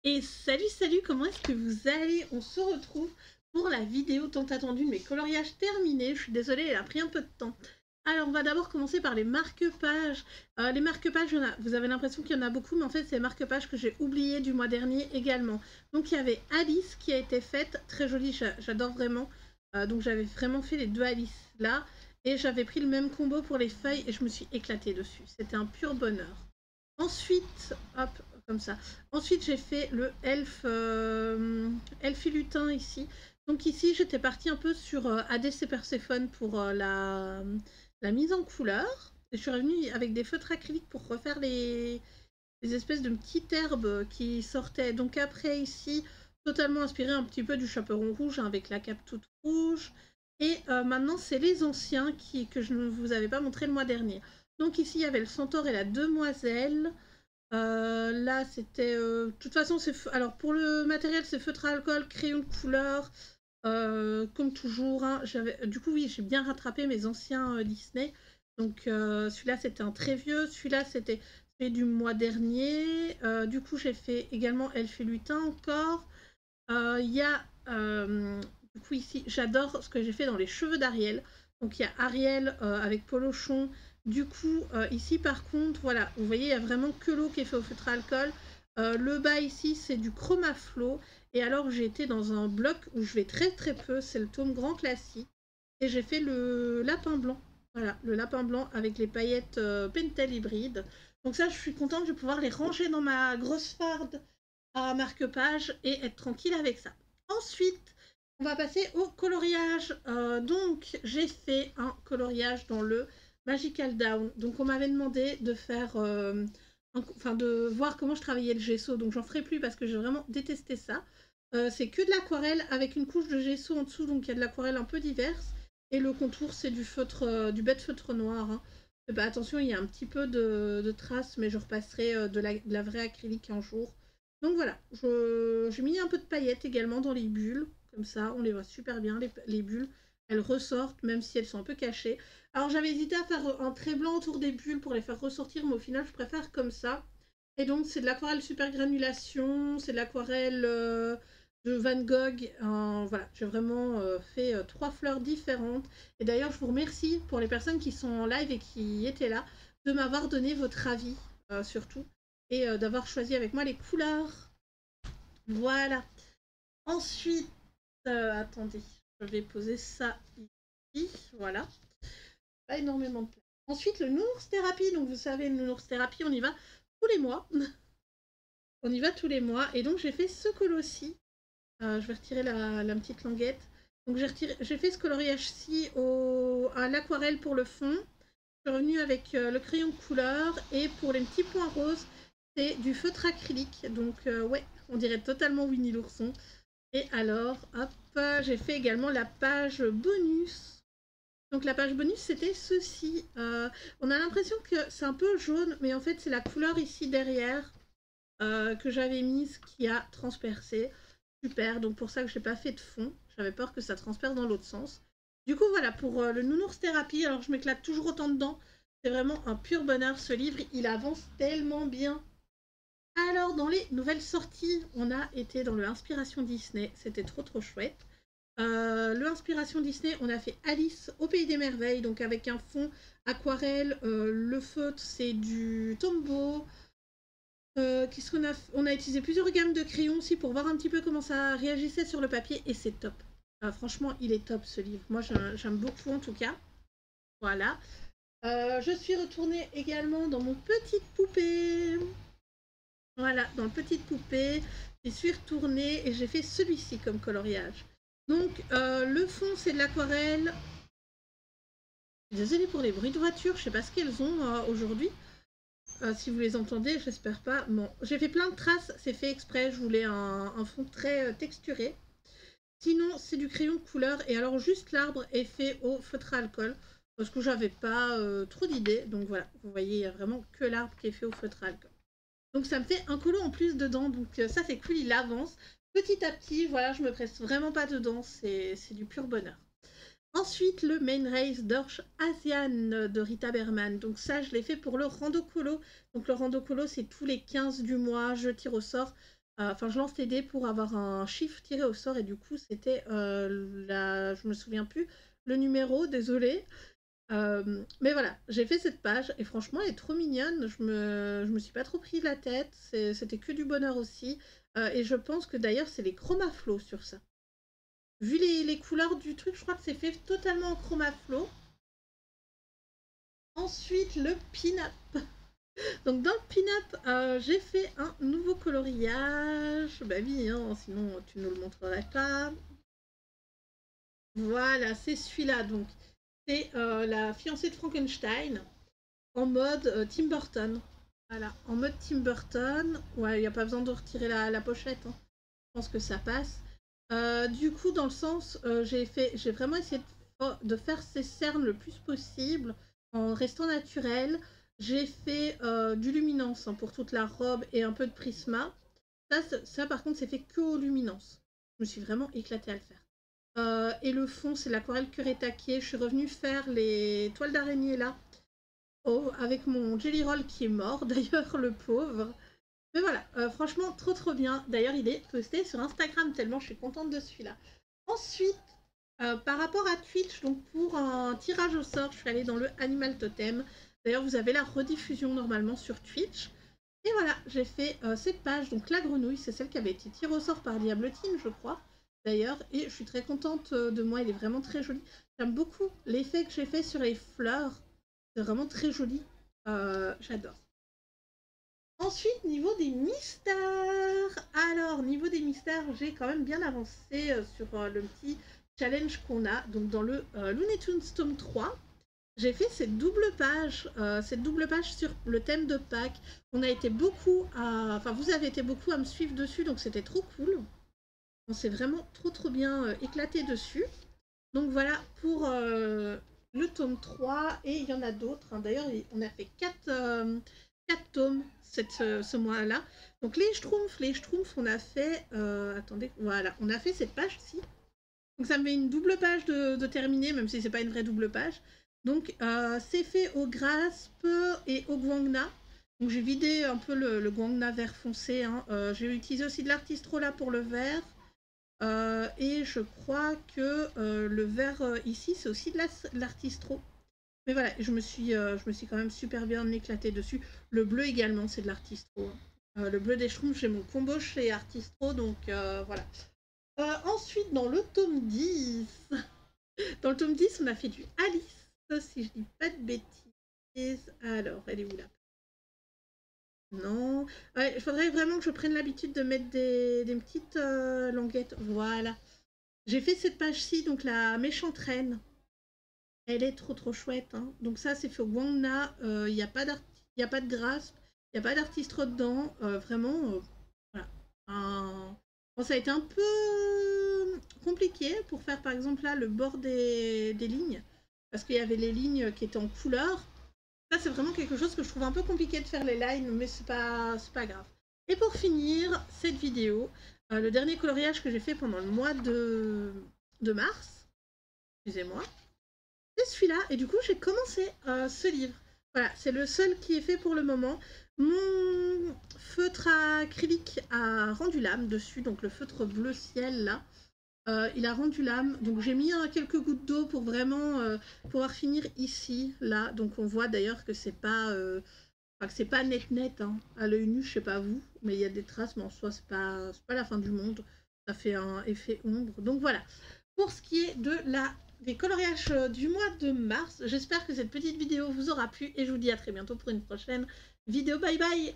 Et salut, comment est-ce que vous allez? On se retrouve pour la vidéo tant attendue de mes coloriages terminés. Je suis désolée, elle a pris un peu de temps. Alors, on va d'abord commencer par les marque-pages. Les marque-pages, vous avez l'impression qu'il y en a beaucoup, mais en fait, c'est les marque-pages que j'ai oubliés du mois dernier également. Donc, il y avait Alice qui a été faite, très jolie, j'adore vraiment. Donc, j'avais vraiment fait les deux Alice là. Et j'avais pris le même combo pour les feuilles et je me suis éclatée dessus. C'était un pur bonheur. Ensuite, hop, comme ça. Ensuite, j'ai fait le elfe et lutin ici. Donc ici, j'étais partie un peu sur ADC Perséphone pour la mise en couleur. Et je suis revenue avec des feutres acryliques pour refaire les espèces de petites herbes qui sortaient. Donc après ici, totalement inspiré un petit peu du chaperon rouge hein, avec la cape toute rouge. Et maintenant, c'est les anciens que je ne vous avais pas montré le mois dernier. Donc ici, il y avait le centaure et la demoiselle. Là, c'était... de toute façon, alors pour le matériel, c'est feutre à alcool, crayon de couleur, comme toujours. Hein. Du coup, oui, j'ai bien rattrapé mes anciens Disney. Donc celui-là, c'était un très vieux. Celui-là, c'était fait du mois dernier. Du coup, j'ai fait également Elfe et Lutin encore. Il y a... du coup, ici, j'adore ce que j'ai fait dans les cheveux d'Ariel. Donc, il y a Ariel avec Polochon. Du coup, ici, par contre, voilà, vous voyez, il y a vraiment que l'eau qui est fait au feutre à alcool. Le bas, ici, c'est du chromaflow. Et alors, j'ai été dans un bloc où je vais très très peu. C'est le tome grand classique. Et j'ai fait le lapin blanc. Voilà, le lapin blanc avec les paillettes Pentel hybride. Donc ça, je suis contente, je vais pouvoir les ranger dans ma grosse farde à marque-page et être tranquille avec ça. Ensuite, on va passer au coloriage. Donc, j'ai fait un coloriage dans le Magical Down. Donc, on m'avait demandé de faire, de voir comment je travaillais le gesso. Donc, j'en ferai plus parce que j'ai vraiment détesté ça. C'est que de l'aquarelle avec une couche de gesso en dessous. Donc, il y a de l'aquarelle un peu diverse. Et le contour, c'est du feutre, du bête feutre noir. Hein. Bah, attention, il y a un petit peu de traces, mais je repasserai de la vraie acrylique un jour. Donc voilà, j'ai mis un peu de paillettes également dans les bulles, comme ça on les voit super bien, les bulles, elles ressortent même si elles sont un peu cachées. Alors j'avais hésité à faire un trait blanc autour des bulles pour les faire ressortir, mais au final je préfère comme ça. Et donc c'est de l'aquarelle super granulation, c'est de l'aquarelle de Van Gogh, voilà, j'ai vraiment fait 3 fleurs différentes. Et d'ailleurs je vous remercie pour les personnes qui sont en live et qui étaient là, de m'avoir donné votre avis surtout et d'avoir choisi avec moi les couleurs. Voilà. Ensuite, attendez, je vais poser ça ici. Voilà. Pas énormément de place. Ensuite, le nounours thérapie. Donc, vous savez, le nounours thérapie, on y va tous les mois. On y va tous les mois. Et donc, j'ai fait ce colossi. Je vais retirer la petite languette. Donc, j'ai fait ce coloriage-ci à l'aquarelle pour le fond. Je suis revenue avec le crayon de couleur. Et pour les petits points roses, c'est du feutre acrylique. Donc, ouais, on dirait totalement Winnie l'ourson. Et alors, hop, j'ai fait également la page bonus. Donc la page bonus, c'était ceci. On a l'impression que c'est un peu jaune, mais en fait, c'est la couleur ici derrière que j'avais mise qui a transpercé. Super, donc pour ça que je n'ai pas fait de fond. J'avais peur que ça transperce dans l'autre sens. Du coup, voilà, pour le nounours thérapie, alors je m'éclate toujours autant dedans. C'est vraiment un pur bonheur, ce livre. Il avance tellement bien. Alors, dans les nouvelles sorties, on a été dans le Inspiration Disney. C'était trop trop chouette. Le Inspiration Disney, on a fait Alice au Pays des Merveilles, donc avec un fond aquarelle. Le feutre, c'est du Tombow. Qu'est-ce qu'on a On a utilisé plusieurs gammes de crayons aussi pour voir un petit peu comment ça réagissait sur le papier et c'est top. Franchement, il est top ce livre. Moi, j'aime beaucoup en tout cas. Voilà. Je suis retournée également dans mon petite poupée. Voilà, dans le petite poupée, j'y suis retournée et j'ai fait celui-ci comme coloriage. Donc, le fond, c'est de l'aquarelle. Désolée pour les bruits de voiture, je sais pas ce qu'elles ont aujourd'hui. Si vous les entendez, j'espère pas. Bon, j'ai fait plein de traces, c'est fait exprès, je voulais un fond très texturé. Sinon, c'est du crayon de couleur et alors juste l'arbre est fait au feutre à alcool parce que j'avais pas trop d'idées. Donc voilà, vous voyez, il y a vraiment que l'arbre qui est fait au feutre à alcool. Donc ça me fait un colo en plus dedans, donc ça c'est cool, il avance. Petit à petit, voilà, je me presse vraiment pas dedans, c'est du pur bonheur. Ensuite, le Main Race d'Orche Asian de Rita Berman. Donc ça, je l'ai fait pour le rando colo. Donc le rando colo, c'est tous les 15 du mois, je tire au sort Enfin, je lance les dés pour avoir un chiffre tiré au sort et du coup, c'était je me souviens plus le numéro, désolée. Mais voilà, j'ai fait cette page et franchement, elle est trop mignonne. Je me suis pas trop pris la tête. C'était que du bonheur aussi. Et je pense que d'ailleurs, c'est les chromaflows sur ça. Vu les couleurs du truc, je crois que c'est fait totalement en chromaflow. Ensuite, le pin-up. Donc dans le pin-up, j'ai fait un nouveau coloriage. Bah oui, hein, sinon tu ne le montrerais pas. Voilà, c'est celui-là. Donc c'est la fiancée de Frankenstein en mode Tim Burton. Voilà, en mode Tim Burton. Ouais, il n'y a pas besoin de retirer la pochette, hein. Je pense que ça passe. Du coup, dans le sens, j'ai vraiment essayé de faire ces cernes le plus possible en restant naturel. J'ai fait du luminance, hein, pour toute la robe et un peu de prisma. Ça par contre, c'est fait que au luminance. Je me suis vraiment éclatée à le faire. Et le fond, c'est l'aquarelle Kuretake. Je suis revenue faire les toiles d'araignée là. Oh, avec mon Jelly Roll qui est mort, d'ailleurs, le pauvre. Mais voilà, franchement, trop trop bien. D'ailleurs, il est posté sur Instagram, tellement je suis contente de celui-là. Ensuite, par rapport à Twitch, donc pour un tirage au sort, je suis allée dans le Animal Totem. D'ailleurs, vous avez la rediffusion normalement sur Twitch. Et voilà, j'ai fait cette page. Donc la grenouille, c'est celle qui avait été tirée au sort par Diablotine, je crois. D'ailleurs, et je suis très contente de moi, elle est vraiment très jolie. J'aime beaucoup l'effet que j'ai fait sur les fleurs. C'est vraiment très joli. J'adore. Ensuite, niveau des mystères. Alors, niveau des mystères, j'ai quand même bien avancé sur le petit challenge qu'on a. Donc, dans le Looney Tunes tome 3, j'ai fait cette double page sur le thème de Pâques. On a été beaucoup à... Enfin, vous avez été beaucoup à me suivre dessus, donc c'était trop cool. On s'est vraiment trop trop bien éclaté dessus. Donc voilà pour le tome 3, et il y en a d'autres, hein. D'ailleurs, on a fait 4 tomes ce mois-là. Donc les Schtroumpfs, on a fait... attendez, voilà, on a fait cette page-ci. Donc ça me met une double page de terminer, même si c'est pas une vraie double page. Donc c'est fait au Grasp et au Guangna. Donc j'ai vidé un peu le Guangna vert foncé, hein. J'ai utilisé aussi de l'artistro là pour le vert. Et je crois que le vert ici, c'est aussi de l'artistro. Mais voilà, je me suis quand même super bien éclatée dessus. Le bleu également, c'est de l'artistro, hein. Le bleu des Schtroumpfs, j'ai mon combo chez Artistro, donc voilà. Ensuite, dans le tome 10, on a fait du Alice, si je dis pas de bêtises. Alors, elle est où là? Non. Ouais, il faudrait vraiment que je prenne l'habitude de mettre des petites languettes. Voilà. J'ai fait cette page-ci, donc la méchante reine. Elle est trop trop chouette, hein. Donc ça, c'est fait au Guangna. Il n'y a pas de grâce. Il n'y a pas d'artiste dedans. Vraiment, voilà. Bon, ça a été un peu compliqué pour faire, par exemple, là, le bord des lignes. Parce qu'il y avait les lignes qui étaient en couleur. Ça, c'est vraiment quelque chose que je trouve un peu compliqué de faire les lines, mais c'est pas grave. Et pour finir cette vidéo, le dernier coloriage que j'ai fait pendant le mois de mars, excusez-moi, c'est celui-là. Et du coup, j'ai commencé ce livre. Voilà, c'est le seul qui est fait pour le moment. Mon feutre acrylique a rendu l'âme dessus, donc le feutre bleu ciel là. Il a rendu l'âme, donc j'ai mis quelques gouttes d'eau pour vraiment pouvoir finir ici, là. Donc on voit d'ailleurs que c'est pas net, hein. À l'œil nu, je sais pas vous, mais il y a des traces, mais en soi c'est pas la fin du monde. Ça fait un effet ombre. Donc voilà, pour ce qui est des coloriages du mois de mars, j'espère que cette petite vidéo vous aura plu et je vous dis à très bientôt pour une prochaine vidéo. Bye bye.